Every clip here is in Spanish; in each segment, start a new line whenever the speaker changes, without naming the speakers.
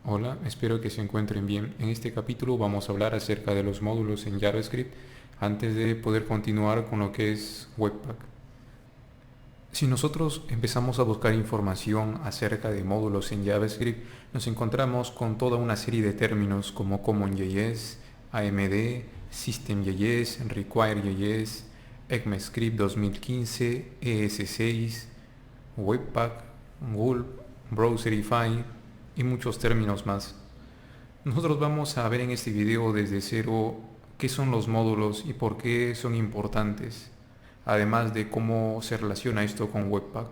Hola, espero que se encuentren bien. En este capítulo vamos a hablar acerca de los módulos en JavaScript antes de poder continuar con lo que es Webpack. Si nosotros empezamos a buscar información acerca de módulos en JavaScript, nos encontramos con toda una serie de términos como CommonJS, AMD, System.js, Require.js, ECMAScript 2015, ES6, Webpack, Gulp, Browserify y muchos términos más. Nosotros vamos a ver en este video desde cero qué son los módulos y por qué son importantes, además de cómo se relaciona esto con Webpack.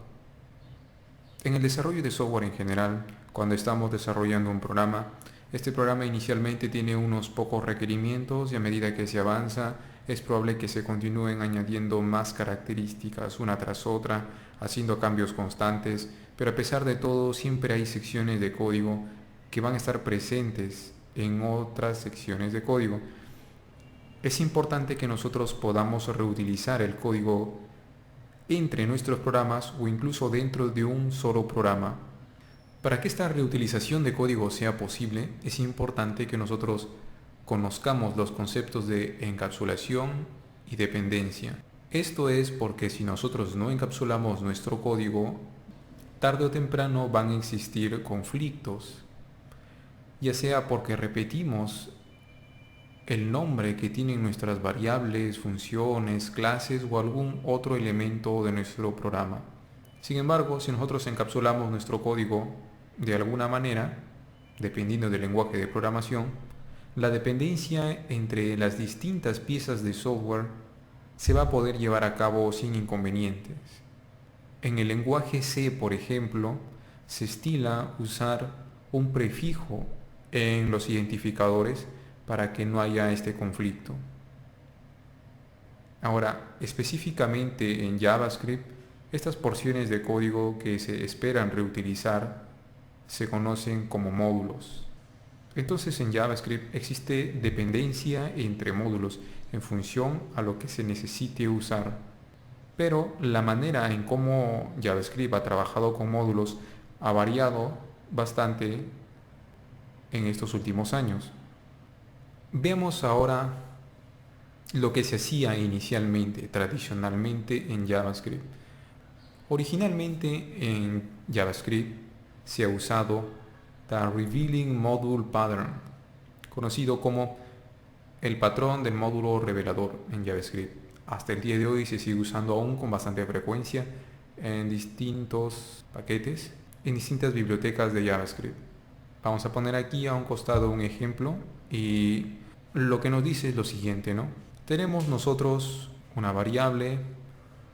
En el desarrollo de software en general, cuando estamos desarrollando un programa, este programa inicialmente tiene unos pocos requerimientos y a medida que se avanza es probable que se continúen añadiendo más características una tras otra, haciendo cambios constantes, pero a pesar de todo siempre hay secciones de código que van a estar presentes en otras secciones de código. Es importante que nosotros podamos reutilizar el código entre nuestros programas o incluso dentro de un solo programa. Para que esta reutilización de código sea posible, es importante que nosotros conozcamos los conceptos de encapsulación y dependencia. Esto es porque si nosotros no encapsulamos nuestro código, tarde o temprano van a existir conflictos, ya sea porque repetimos el nombre que tienen nuestras variables, funciones, clases o algún otro elemento de nuestro programa. Sin embargo, si nosotros encapsulamos nuestro código de alguna manera, dependiendo del lenguaje de programación, la dependencia entre las distintas piezas de software se va a poder llevar a cabo sin inconvenientes. En el lenguaje C, por ejemplo, se estila usar un prefijo en los identificadores para que no haya este conflicto. Ahora, específicamente en JavaScript, estas porciones de código que se esperan reutilizar se conocen como módulos. Entonces en JavaScript existe dependencia entre módulos en función a lo que se necesite usar. Pero la manera en cómo JavaScript ha trabajado con módulos ha variado bastante en estos últimos años. Veamos ahora lo que se hacía inicialmente, tradicionalmente en JavaScript. Originalmente en JavaScript se ha usado The Revealing Module Pattern, conocido como el patrón del módulo revelador en JavaScript. Hasta el día de hoy se sigue usando aún con bastante frecuencia en distintos paquetes, en distintas bibliotecas de JavaScript. Vamos a poner aquí a un costado un ejemplo y lo que nos dice es lo siguiente, ¿no? Tenemos nosotros una variable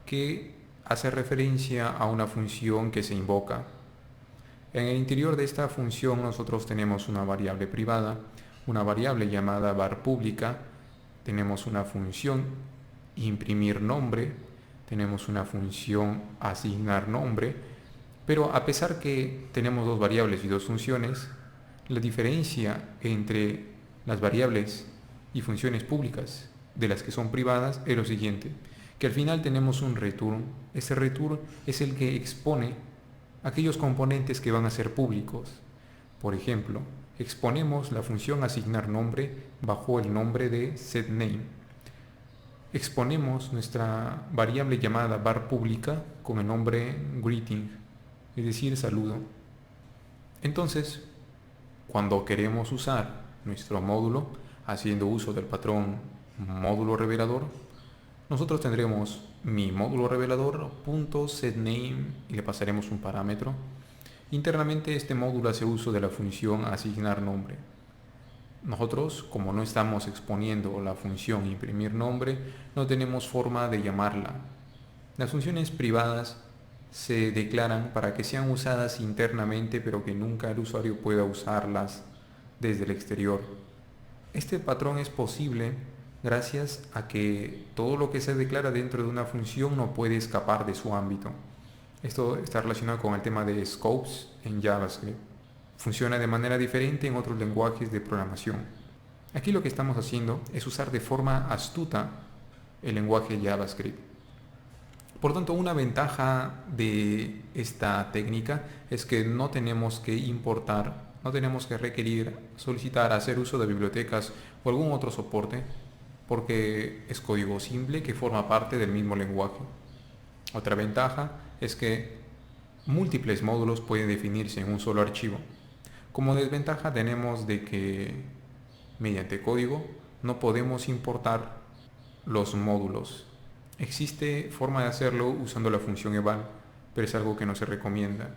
que hace referencia a una función que se invoca. En el interior de esta función nosotros tenemos una variable privada, una variable llamada var pública, tenemos una función imprimir nombre, tenemos una función asignar nombre, pero a pesar que tenemos dos variables y dos funciones, la diferencia entre las variables y funciones públicas de las que son privadas es lo siguiente, que al final tenemos un return. Ese return es el que expone aquellos componentes que van a ser públicos. Por ejemplo, exponemos la función asignar nombre bajo el nombre de setName. Exponemos nuestra variable llamada var pública con el nombre greeting, es decir, saludo. Entonces, cuando queremos usar nuestro módulo haciendo uso del patrón módulo revelador, nosotros tendremos mi módulo revelador.setName y le pasaremos un parámetro. Internamente este módulo hace uso de la función asignar nombre. Nosotros, como no estamos exponiendo la función imprimir nombre, no tenemos forma de llamarla. Las funciones privadas se declaran para que sean usadas internamente, pero que nunca el usuario pueda usarlas desde el exterior. Este patrón es posible gracias a que todo lo que se declara dentro de una función no puede escapar de su ámbito. Esto está relacionado con el tema de scopes en JavaScript. Funciona de manera diferente en otros lenguajes de programación. Aquí lo que estamos haciendo es usar de forma astuta el lenguaje JavaScript. Por tanto, una ventaja de esta técnica es que no tenemos que importar No tenemos que requerir, solicitar, hacer uso de bibliotecas o algún otro soporte porque es código simple que forma parte del mismo lenguaje. Otra ventaja es que múltiples módulos pueden definirse en un solo archivo. Como desventaja tenemos de que mediante código no podemos importar los módulos. Existe forma de hacerlo usando la función eval, pero es algo que no se recomienda.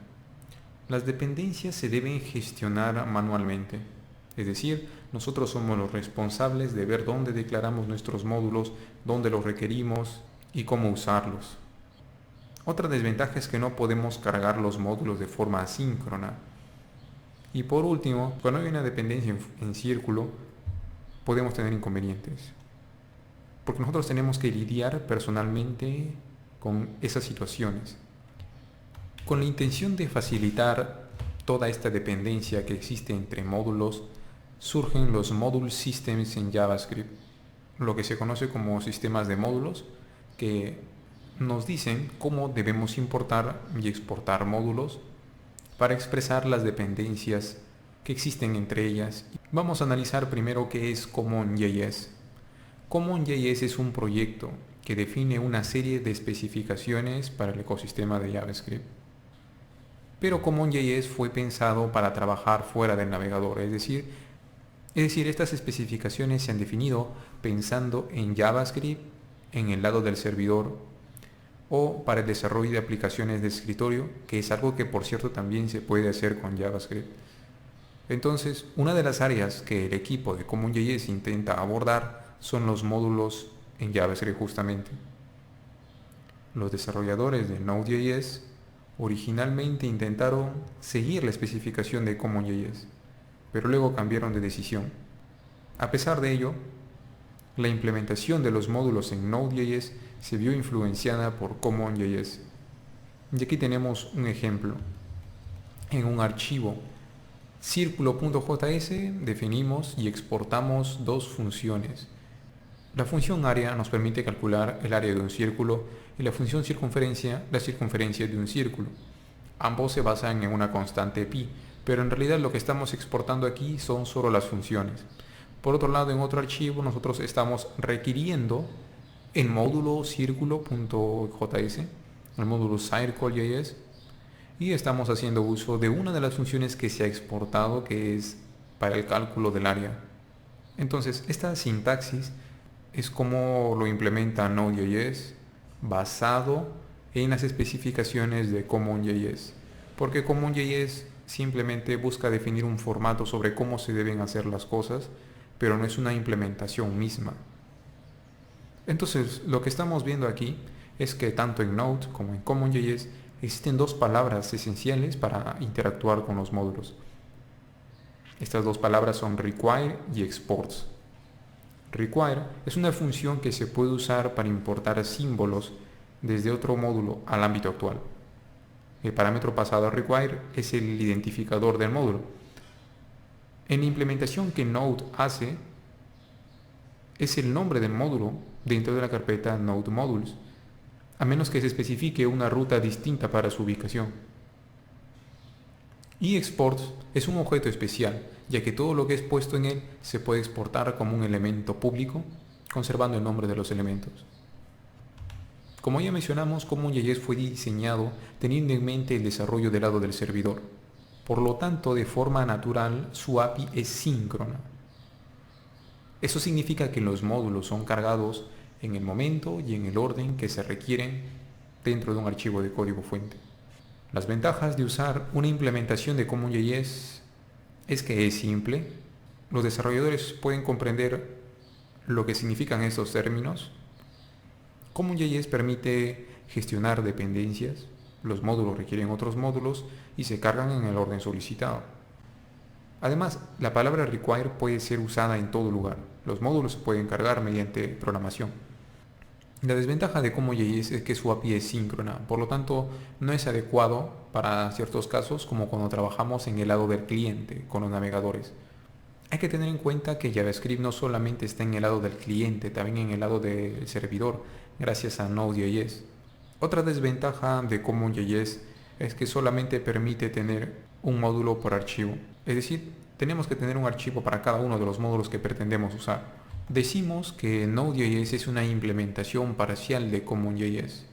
Las dependencias se deben gestionar manualmente, es decir, nosotros somos los responsables de ver dónde declaramos nuestros módulos, dónde los requerimos y cómo usarlos. Otra desventaja es que no podemos cargar los módulos de forma asíncrona. Y por último, cuando hay una dependencia en círculo, podemos tener inconvenientes. Porque nosotros tenemos que lidiar personalmente con esas situaciones. Con la intención de facilitar toda esta dependencia que existe entre módulos, surgen los Module Systems en JavaScript, lo que se conoce como sistemas de módulos, que nos dicen cómo debemos importar y exportar módulos para expresar las dependencias que existen entre ellas. Vamos a analizar primero qué es CommonJS. CommonJS es un proyecto que define una serie de especificaciones para el ecosistema de JavaScript. Pero CommonJS fue pensado para trabajar fuera del navegador, es decir, estas especificaciones se han definido pensando en JavaScript en el lado del servidor o para el desarrollo de aplicaciones de escritorio, que es algo que por cierto también se puede hacer con JavaScript. Entonces, una de las áreas que el equipo de CommonJS intenta abordar son los módulos en JavaScript justamente. Los desarrolladores de Node.js originalmente intentaron seguir la especificación de CommonJS, pero luego cambiaron de decisión. A pesar de ello, la implementación de los módulos en Node.js se vio influenciada por CommonJS. Y aquí tenemos un ejemplo. En un archivo círculo.js definimos y exportamos dos funciones. La función área nos permite calcular el área de un círculo y la función circunferencia la circunferencia de un círculo. Ambos se basan en una constante pi, pero en realidad lo que estamos exportando aquí son solo las funciones. Por otro lado, en otro archivo nosotros estamos requiriendo el módulo círculo.js, el módulo circle.js, y estamos haciendo uso de una de las funciones que se ha exportado, que es para el cálculo del área. Entonces, esta sintaxis es como lo implementa Node.js basado en las especificaciones de CommonJS, porque CommonJS simplemente busca definir un formato sobre cómo se deben hacer las cosas, pero no es una implementación misma. Entonces, lo que estamos viendo aquí es que tanto en Node como en CommonJS existen dos palabras esenciales para interactuar con los módulos. Estas dos palabras son require y exports. Require es una función que se puede usar para importar símbolos desde otro módulo al ámbito actual. El parámetro pasado a require es el identificador del módulo. En la implementación que Node hace, es el nombre del módulo dentro de la carpeta Node Modules, a menos que se especifique una ruta distinta para su ubicación. Y exports es un objeto especial, ya que todo lo que es puesto en él se puede exportar como un elemento público, conservando el nombre de los elementos. Como ya mencionamos, CommonJS fue diseñado teniendo en mente el desarrollo del lado del servidor. Por lo tanto, de forma natural, su API es síncrona. Eso significa que los módulos son cargados en el momento y en el orden que se requieren dentro de un archivo de código fuente. Las ventajas de usar una implementación de CommonJS es que es simple. Los desarrolladores pueden comprender lo que significan estos términos. CommonJS permite gestionar dependencias. Los módulos requieren otros módulos y se cargan en el orden solicitado. Además, la palabra require puede ser usada en todo lugar. Los módulos se pueden cargar mediante programación. La desventaja de CommonJS es que su API es síncrona, por lo tanto no es adecuado para ciertos casos como cuando trabajamos en el lado del cliente con los navegadores. Hay que tener en cuenta que JavaScript no solamente está en el lado del cliente, también en el lado del servidor, gracias a Node.js. Otra desventaja de CommonJS es que solamente permite tener un módulo por archivo. Es decir, tenemos que tener un archivo para cada uno de los módulos que pretendemos usar. Decimos que Node.js es una implementación parcial de CommonJS.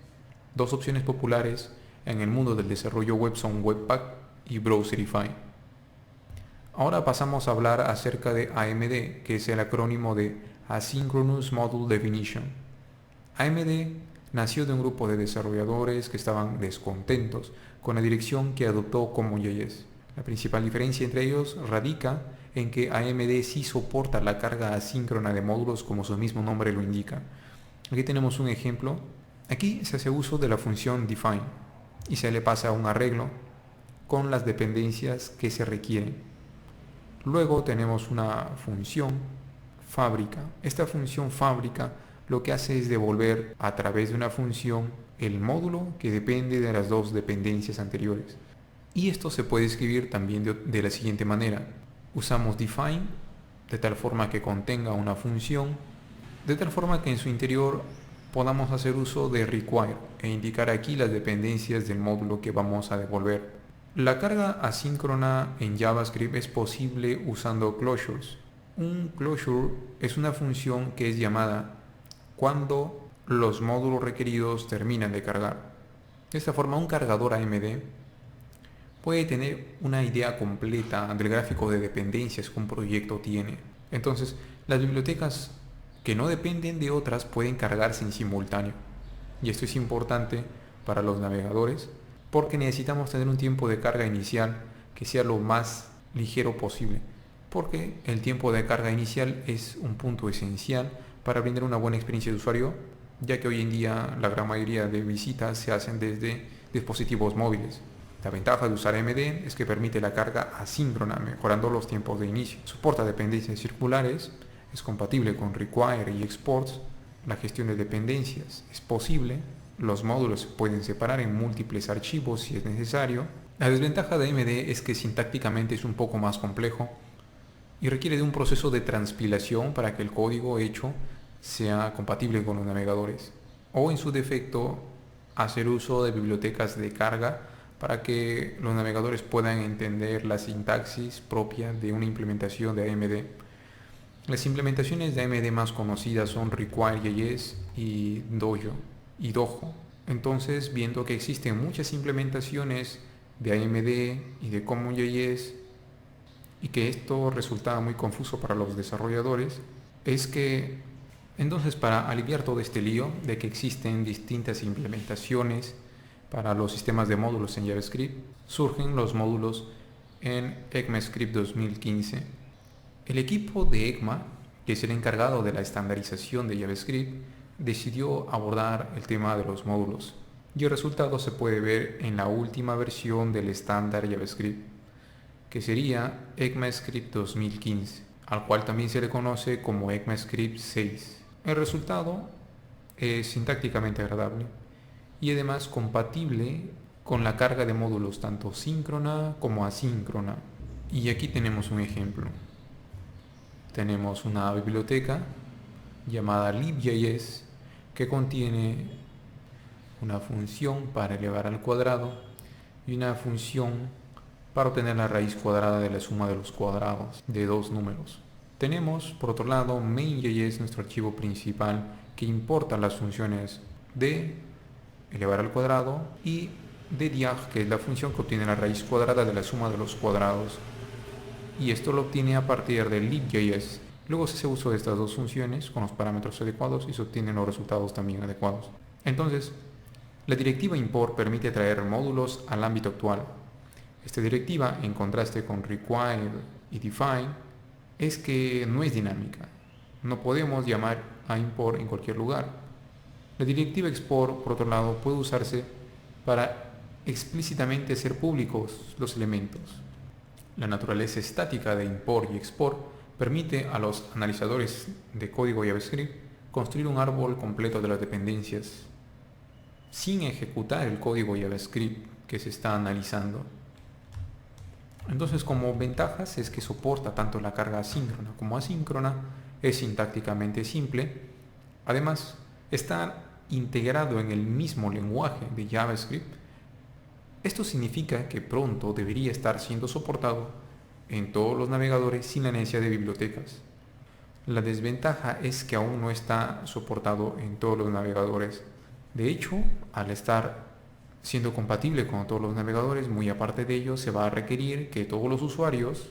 Dos opciones populares en el mundo del desarrollo web son Webpack y Browserify. Ahora pasamos a hablar acerca de AMD, que es el acrónimo de Asynchronous Module Definition. AMD nació de un grupo de desarrolladores que estaban descontentos con la dirección que adoptó CommonJS. La principal diferencia entre ellos radica en que AMD sí soporta la carga asíncrona de módulos como su mismo nombre lo indica. Aquí tenemos un ejemplo. Aquí se hace uso de la función define y se le pasa un arreglo con las dependencias que se requieren. Luego tenemos una función fábrica. Esta función fábrica lo que hace es devolver a través de una función el módulo que depende de las dos dependencias anteriores. Y esto se puede escribir también de la siguiente manera. Usamos define de tal forma que contenga una función, de tal forma que en su interior podamos hacer uso de require e indicar aquí las dependencias del módulo que vamos a devolver. La carga asíncrona en JavaScript es posible usando closures. Un closure es una función que es llamada cuando los módulos requeridos terminan de cargar. De esta forma, un cargador AMD puede tener una idea completa del gráfico de dependencias que un proyecto tiene. Entonces, las bibliotecas que no dependen de otras pueden cargarse en simultáneo. Y esto es importante para los navegadores porque necesitamos tener un tiempo de carga inicial que sea lo más ligero posible, porque el tiempo de carga inicial es un punto esencial para brindar una buena experiencia de usuario, ya que hoy en día la gran mayoría de visitas se hacen desde dispositivos móviles. La ventaja de usar AMD es que permite la carga asíncrona, mejorando los tiempos de inicio. Soporta dependencias circulares, es compatible con require y exports, la gestión de dependencias es posible. Los módulos se pueden separar en múltiples archivos si es necesario. La desventaja de AMD es que sintácticamente es un poco más complejo y requiere de un proceso de transpilación para que el código hecho sea compatible con los navegadores. O en su defecto, hacer uso de bibliotecas de carga para que los navegadores puedan entender la sintaxis propia de una implementación de AMD. Las implementaciones de AMD más conocidas son Require.js y Dojo. Entonces, viendo que existen muchas implementaciones de AMD y de CommonJS y que esto resultaba muy confuso para los desarrolladores, es que entonces para aliviar todo este lío de que existen distintas implementaciones para los sistemas de módulos en JavaScript, surgen los módulos en ECMAScript 2015. El equipo de ECMA, que es el encargado de la estandarización de JavaScript, decidió abordar el tema de los módulos y el resultado se puede ver en la última versión del estándar JavaScript, que sería ECMAScript 2015, al cual también se le conoce como ECMAScript 6. El resultado es sintácticamente agradable y además compatible con la carga de módulos tanto síncrona como asíncrona. Y aquí tenemos un ejemplo. Tenemos una biblioteca llamada lib.js que contiene una función para elevar al cuadrado y una función para obtener la raíz cuadrada de la suma de los cuadrados de dos números. Tenemos por otro lado main.js, nuestro archivo principal, que importa las funciones de elevar al cuadrado y de diag, que es la función que obtiene la raíz cuadrada de la suma de los cuadrados, y esto lo obtiene a partir de lib.js. Luego se hace uso de estas dos funciones con los parámetros adecuados y se obtienen los resultados también adecuados. Entonces, la directiva import permite traer módulos al ámbito actual. Esta directiva, en contraste con require y define, es que no es dinámica. No podemos llamar a import en cualquier lugar. La directiva export, por otro lado, puede usarse para explícitamente hacer públicos los elementos. La naturaleza estática de import y export permite a los analizadores de código JavaScript construir un árbol completo de las dependencias sin ejecutar el código JavaScript que se está analizando. Entonces, como ventajas es que soporta tanto la carga asíncrona como asíncrona, es sintácticamente simple, además está integrado en el mismo lenguaje de JavaScript Esto significa que pronto debería estar siendo soportado en todos los navegadores sin la necesidad de bibliotecas. La desventaja es que aún no está soportado en todos los navegadores. De hecho, al estar siendo compatible con todos los navegadores, muy aparte de ello, se va a requerir que todos los usuarios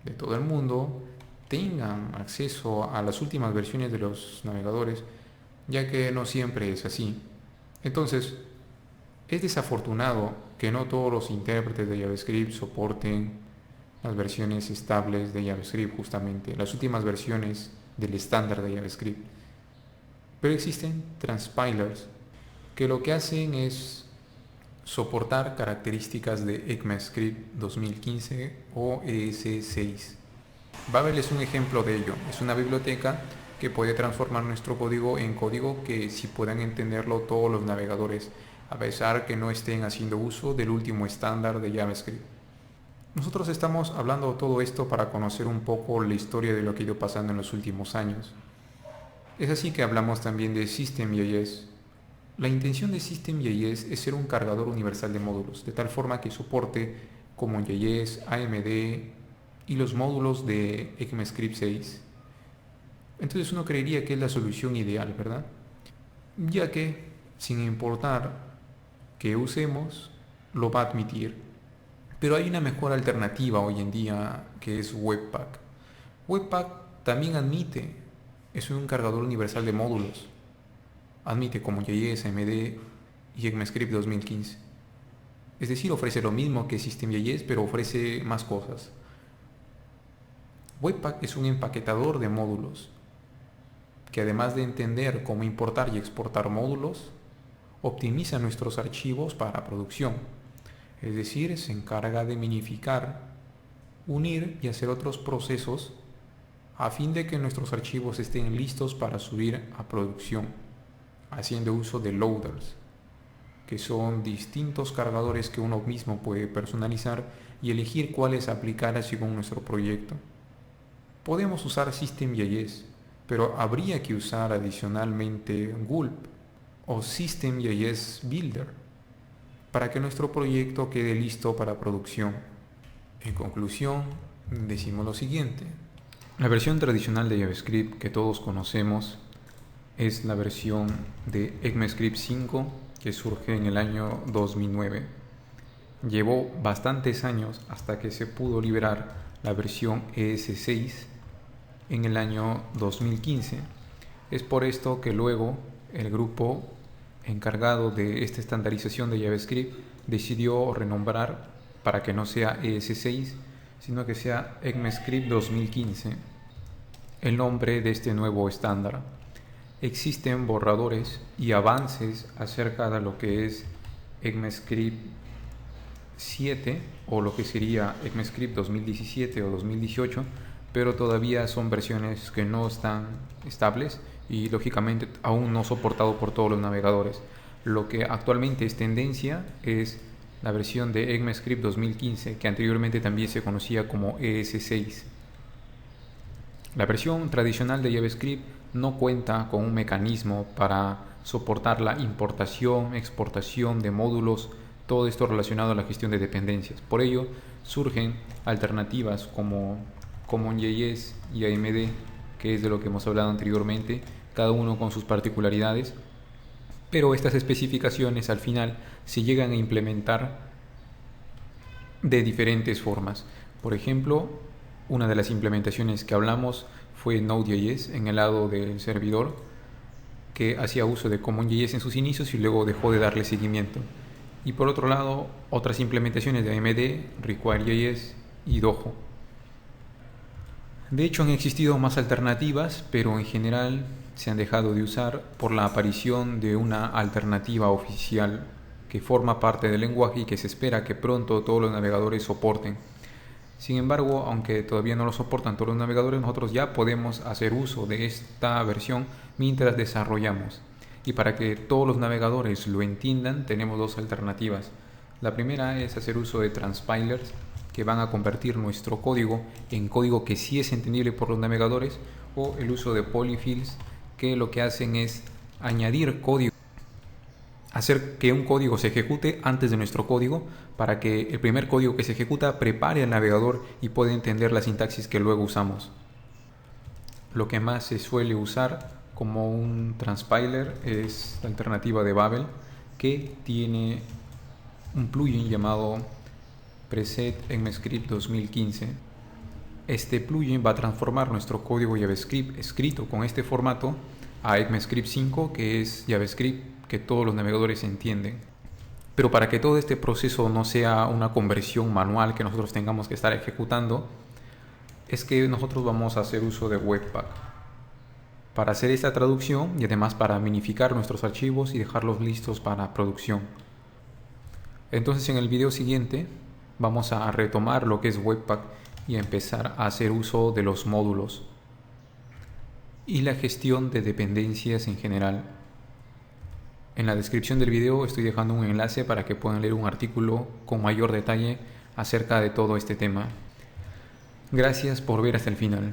de todo el mundo tengan acceso a las últimas versiones de los navegadores, ya que no siempre es así. Entonces, es desafortunado que no todos los intérpretes de JavaScript soporten las versiones estables de JavaScript, justamente las últimas versiones del estándar de JavaScript. Pero existen transpilers que lo que hacen es soportar características de ECMAScript 2015 o ES6. Babel es un ejemplo de ello. Es una biblioteca que puede transformar nuestro código en código que sí puedan entenderlo todos los navegadores, a pesar que no estén haciendo uso del último estándar de JavaScript. Nosotros estamos hablando todo esto para conocer un poco la historia de lo que ha ido pasando en los últimos años. Es así que hablamos también de System.js. La intención de System.js es ser un cargador universal de módulos, de tal forma que soporte CommonJS, AMD y los módulos de ECMAScript 6. Entonces uno creería que es la solución ideal, ¿verdad? Ya que, sin importar que usemos, lo va a admitir. Pero hay una mejor alternativa hoy en día que es Webpack. Webpack también admite, es un cargador universal de módulos. Admite CommonJS, AMD y ECMAScript 2015. Es decir, ofrece lo mismo que System.js, pero ofrece más cosas. Webpack es un empaquetador de módulos que, además de entender cómo importar y exportar módulos, optimiza nuestros archivos para producción. Es decir, se encarga de minificar, unir y hacer otros procesos a fin de que nuestros archivos estén listos para subir a producción, haciendo uso de loaders, que son distintos cargadores que uno mismo puede personalizar y elegir cuáles aplicar según nuestro proyecto. Podemos usar System.js, pero habría que usar adicionalmente Gulp o System.js Builder para que nuestro proyecto quede listo para producción. En conclusión, decimos lo siguiente. La versión tradicional de JavaScript que todos conocemos es la versión de ECMAScript 5 que surge en el año 2009. Llevó bastantes años hasta que se pudo liberar la versión ES6 en el año 2015. Es por esto que luego el grupo encargado de esta estandarización de JavaScript decidió renombrar para que no sea ES6, sino que sea ECMAScript 2015, el nombre de este nuevo estándar. Existen borradores y avances acerca de lo que es ECMAScript 7 o lo que sería ECMAScript 2017 o 2018, pero todavía son versiones que no están estables y lógicamente aún no soportado por todos los navegadores. Lo que actualmente es tendencia es la versión de ECMAScript 2015, que anteriormente también se conocía como ES6. La versión tradicional de JavaScript no cuenta con un mecanismo para soportar la importación, exportación de módulos, todo esto relacionado a la gestión de dependencias. Por ello surgen alternativas como CommonJS y AMD, que es de lo que hemos hablado anteriormente, cada uno con sus particularidades, pero estas especificaciones al final se llegan a implementar de diferentes formas. Por ejemplo, una de las implementaciones que hablamos fue Node.js en el lado del servidor, que hacía uso de CommonJS en sus inicios y luego dejó de darle seguimiento. Y por otro lado, otras implementaciones de AMD, Require.js y Dojo. De hecho, han existido más alternativas, pero en general se han dejado de usar por la aparición de una alternativa oficial que forma parte del lenguaje y que se espera que pronto todos los navegadores soporten. Sin embargo, aunque todavía no lo soportan todos los navegadores, nosotros ya podemos hacer uso de esta versión mientras desarrollamos. Y para que todos los navegadores lo entiendan, tenemos dos alternativas. La primera es hacer uso de transpilers, que van a convertir nuestro código en código que sí es entendible por los navegadores, o el uso de polyfills, que lo que hacen es añadir código hacer que un código se ejecute antes de nuestro código para que el primer código que se ejecuta prepare al navegador y pueda entender la sintaxis que luego usamos. Lo que más se suele usar como un transpiler es la alternativa de Babel, que tiene un plugin llamado Preset ECMAScript 2015. Este plugin va a transformar nuestro código JavaScript escrito con este formato a ECMAScript 5, que es JavaScript que todos los navegadores entienden. Pero para que todo este proceso no sea una conversión manual que nosotros tengamos que estar ejecutando, es que nosotros vamos a hacer uso de Webpack para hacer esta traducción y además para minificar nuestros archivos y dejarlos listos para producción. Entonces en el video siguiente vamos a retomar lo que es Webpack y a empezar a hacer uso de los módulos y la gestión de dependencias en general. En la descripción del video estoy dejando un enlace para que puedan leer un artículo con mayor detalle acerca de todo este tema. Gracias por ver hasta el final.